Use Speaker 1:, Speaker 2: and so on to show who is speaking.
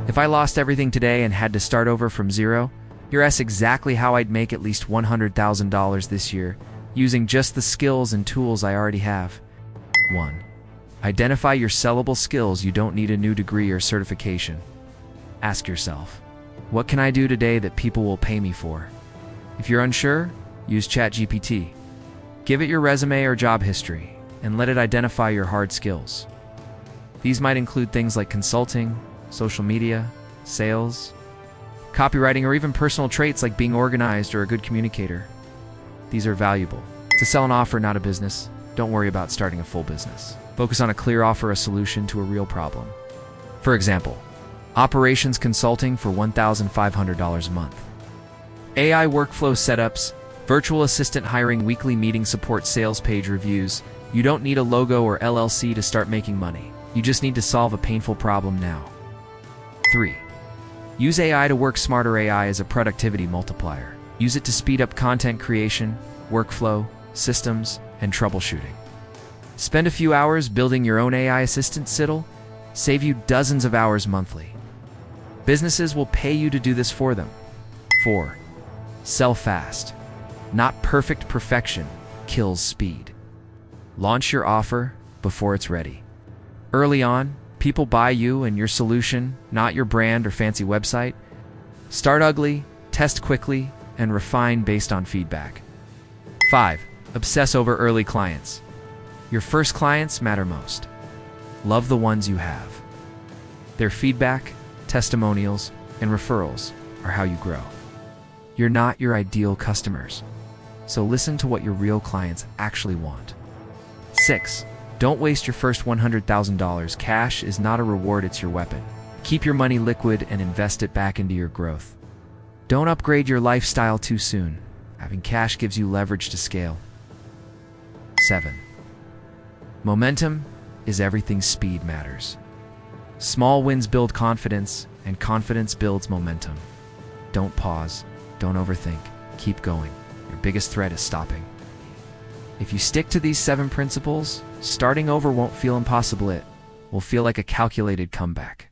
Speaker 1: If I lost everything today and had to start over from zero, here's exactly how I'd make at least $100,000 this year, using just the skills and tools I already have. 1. Identify your sellable skills. You don't need a new degree or certification. Ask yourself, what can I do today that people will pay me for? If you're unsure, use ChatGPT. Give it your resume or job history, and let it identify your hard skills. These might include things like consulting, social media, sales, copywriting, or even personal traits like being organized or a good communicator. These are valuable. To sell an offer, not a business, don't worry about starting a full business. Focus on a clear offer, a solution to a real problem. For example, operations consulting for $1,500 a month. AI workflow setups, virtual assistant hiring, weekly meeting support, sales page reviews. You don't need a logo or LLC to start making money. You just need to solve a painful problem now. 3. Use AI to work smarter. AI is a productivity multiplier. Use it to speed up content creation, workflow, systems, and troubleshooting. Spend a few hours building your own AI assistant. It'll save you dozens of hours monthly. Businesses will pay you to do this for them. 4. Sell fast. Not perfect. Perfection kills speed. Launch your offer before it's ready. Early on, people buy you and your solution, not your brand or fancy website. Start ugly, test quickly, and refine based on feedback. 5. Obsess over early clients. Your first clients matter most. Love the ones you have. Their feedback, testimonials, and referrals are how you grow. You're not your ideal customers, so listen to what your real clients actually want. 6. Don't waste your first $100,000. Cash is not a reward, it's your weapon. Keep your money liquid and invest it back into your growth. Don't upgrade your lifestyle too soon. Having cash gives you leverage to scale. 7. Momentum is everything. Speed matters. Small wins build confidence, and confidence builds momentum. Don't pause. Don't overthink. Keep going. Your biggest threat is stopping. If you stick to these 7 principles, starting over won't feel impossible. It will feel like a calculated comeback.